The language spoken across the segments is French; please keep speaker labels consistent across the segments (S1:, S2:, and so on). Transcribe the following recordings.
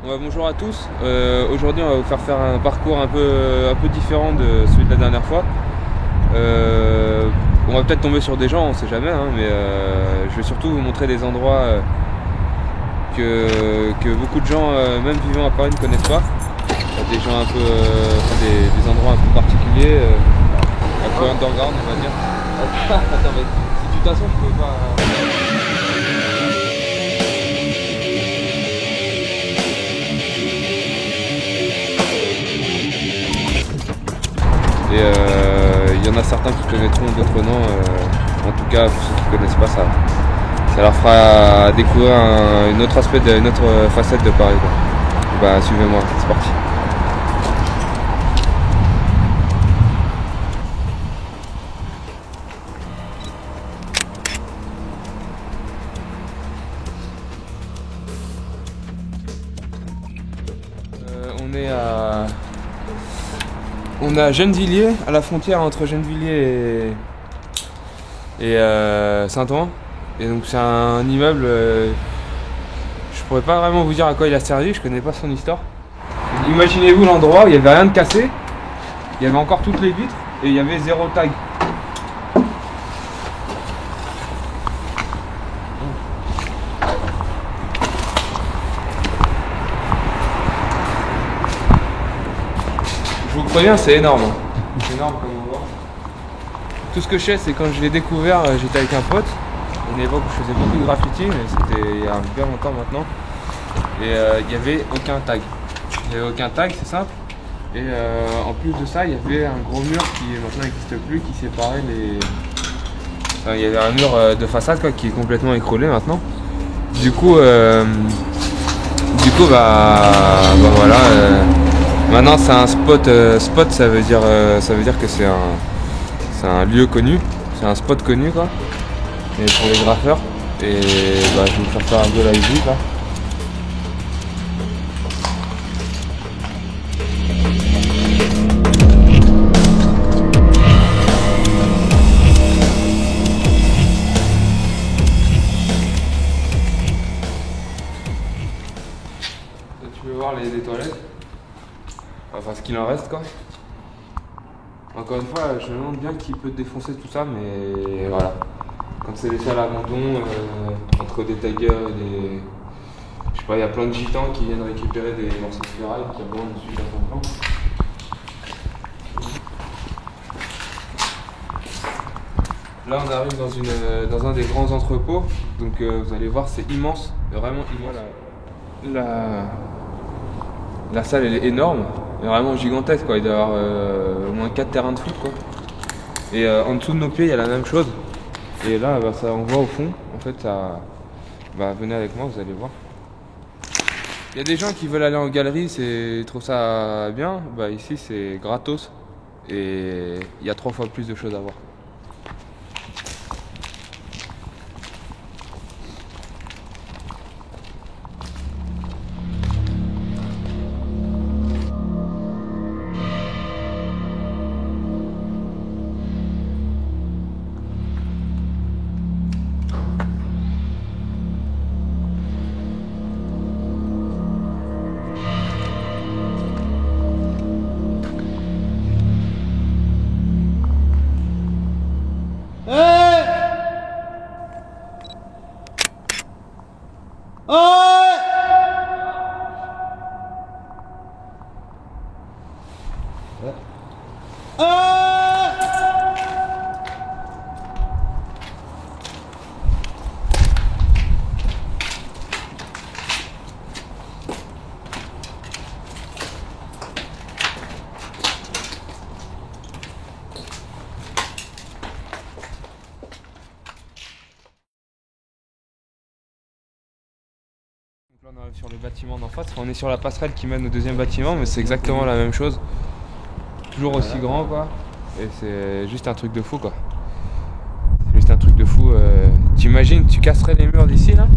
S1: Bonjour à tous. Aujourd'hui, on va vous faire un parcours un peu différent de celui de la dernière fois. On va peut-être tomber sur des gens, on sait jamais, hein, mais je vais surtout vous montrer des endroits que beaucoup de gens, même vivant à Paris, ne connaissent pas. Des gens un peu, des endroits un peu particuliers, un peu underground, on va dire. Attends, mais si tu t'assois, je peux pas. Et il y en a certains qui connaîtront, d'autres non. En tout cas, pour ceux qui ne connaissent pas, ça leur fera découvrir une autre aspect, une autre facette de Paris, quoi. Bah, suivez-moi, c'est parti. On est à Gennevilliers, à la frontière entre Gennevilliers et Saint-Ouen. Et donc c'est un immeuble, je pourrais pas vraiment vous dire à quoi il a servi, je connais pas son histoire. Imaginez-vous l'endroit où il n'y avait rien de cassé, il y avait encore toutes les vitres et il y avait zéro tag. Je vous préviens, c'est énorme. C'est énorme comme endroit. Tout ce que je sais, c'est quand je l'ai découvert, j'étais avec un pote. À une époque où je faisais beaucoup de graffiti, mais c'était il y a bien longtemps maintenant. Et il n'y avait aucun tag. Il n'y avait aucun tag, c'est simple. Et en plus de ça, il y avait un gros mur qui maintenant n'existe plus, qui séparait les. Enfin, il y avait un mur de façade quoi, qui est complètement écroulé maintenant. Du coup, voilà. Maintenant c'est un spot. Spot ça veut dire que c'est un lieu connu, c'est un spot connu quoi. Et pour les graffeurs. Et je vais vous faire un peu la visite là. Là, tu veux voir les toilettes. Enfin ce qu'il en reste quoi. Encore une fois, je me demande bien qui peut défoncer tout ça, mais voilà. Quand c'est laissé à l'abandon, entre des taggers et des. Je sais pas, il y a plein de gitans qui viennent récupérer des morceaux de ferraille qui abandonnent dessus d'un plan. Là, on arrive dans un des grands entrepôts, donc vous allez voir, c'est immense, vraiment immense. La salle, elle est énorme. Vraiment gigantesque quoi, il doit y avoir au moins 4 terrains de foot quoi. Et en dessous de nos pieds il y a la même chose. Et là ça, on voit au fond, en fait ça. Venez avec moi, vous allez voir. Il y a des gens qui veulent aller en galerie, ils trouvent ça bien. Ici c'est gratos et il y a 3 fois plus de choses à voir. Là, on arrive sur le bâtiment d'en face, on est sur la passerelle qui mène au deuxième bâtiment, mais c'est exactement la même chose. Toujours aussi grand quoi, et c'est juste un truc de fou quoi. C'est juste un truc de fou. T'imagines, tu casserais les murs d'ici là,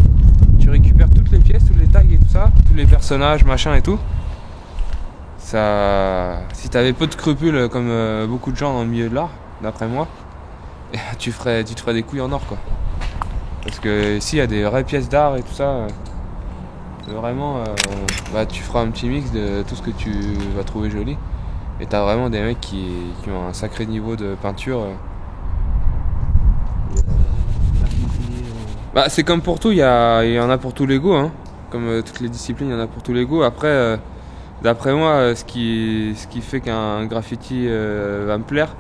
S1: tu récupères toutes les pièces, tous les tags et tout ça, tous les personnages, machin et tout. Ça, si t'avais peu de scrupules comme beaucoup de gens dans le milieu de l'art, d'après moi, tu te ferais des couilles en or quoi. Parce que ici il y a des vraies pièces d'art et tout ça. Vraiment, tu feras un petit mix de tout ce que tu vas trouver joli. Et t'as vraiment des mecs qui ont un sacré niveau de peinture. C'est comme pour tout, il y en a pour tous les goûts, hein. Comme toutes les disciplines, il y en a pour tous les goûts. Après, d'après moi, ce qui fait qu'un graffiti va me plaire,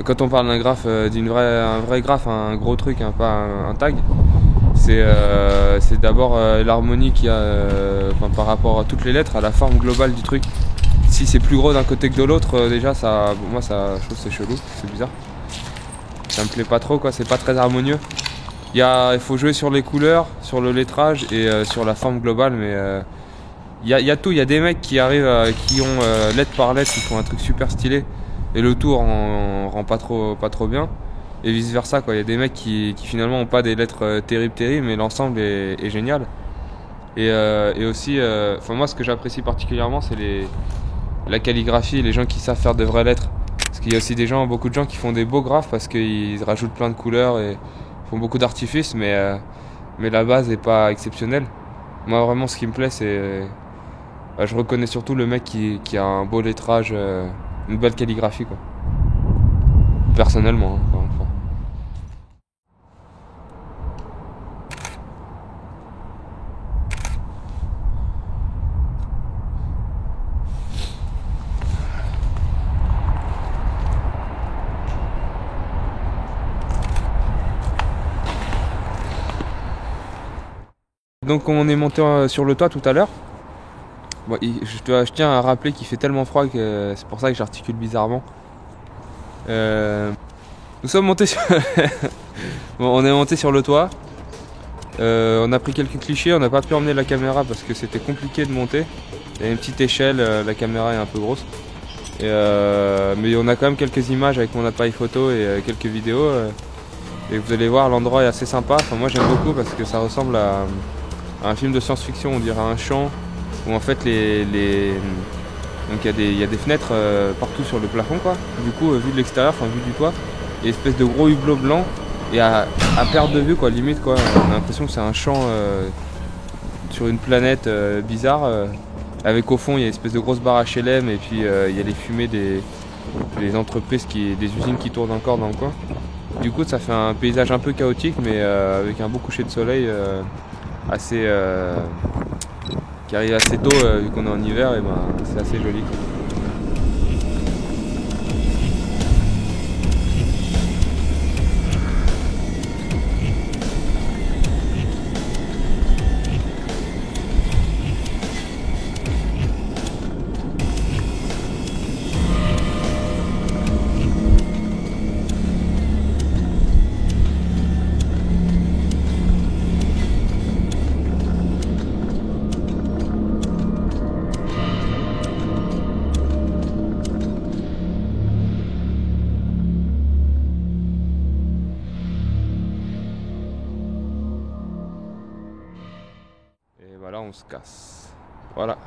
S1: quand on parle d'un graphe, un vrai graphe, un gros truc, hein, pas un tag, c'est d'abord l'harmonie qu'il y a par rapport à toutes les lettres, à la forme globale du truc. Si c'est plus gros d'un côté que de l'autre, déjà, moi, je trouve que c'est chelou, c'est bizarre. Ça me plaît pas trop, quoi, c'est pas très harmonieux. Il faut jouer sur les couleurs, sur le lettrage et sur la forme globale, mais il y a tout. Il y a des mecs qui arrivent, qui ont lettre par lettre, qui font un truc super stylé, et le tout rend pas trop bien. Et vice versa, quoi. Il y a des mecs qui finalement ont pas des lettres terribles, mais l'ensemble est génial. Et aussi, moi, ce que j'apprécie particulièrement, c'est la calligraphie, les gens qui savent faire de vraies lettres. Parce qu'il y a aussi beaucoup de gens qui font des beaux graphes parce qu'ils rajoutent plein de couleurs et font beaucoup d'artifices, mais la base est pas exceptionnelle. Moi, vraiment, ce qui me plaît, c'est je reconnais surtout le mec qui a un beau lettrage, une belle calligraphie, quoi. Personnellement, hein, encore une fois. Donc on est monté sur le toit tout à l'heure. Je tiens à rappeler qu'il fait tellement froid que c'est pour ça que j'articule bizarrement. Nous sommes montés sur... on est monté sur le toit. On a pris quelques clichés, on n'a pas pu emmener la caméra parce que c'était compliqué de monter. Il y a une petite échelle, la caméra est un peu grosse. Mais on a quand même quelques images avec mon appareil photo et quelques vidéos. Et vous allez voir, l'endroit est assez sympa. Moi j'aime beaucoup parce que ça ressemble à un film de science-fiction, on dirait un champ où en fait donc il y a des fenêtres partout sur le plafond, quoi. Du coup, vu de l'extérieur, vu du toit, il y a une espèce de gros hublot blanc et à perte de vue, quoi, limite, quoi. On a l'impression que c'est un champ sur une planète bizarre avec au fond il y a une espèce de grosse barre HLM et puis il y a les fumées des entreprises, des usines qui tournent encore dans le coin. Du coup, ça fait un paysage un peu chaotique, mais avec un beau coucher de soleil qui arrive assez tôt vu qu'on est en hiver, et c'est assez joli, quoi. Et voilà, on se casse. Voilà.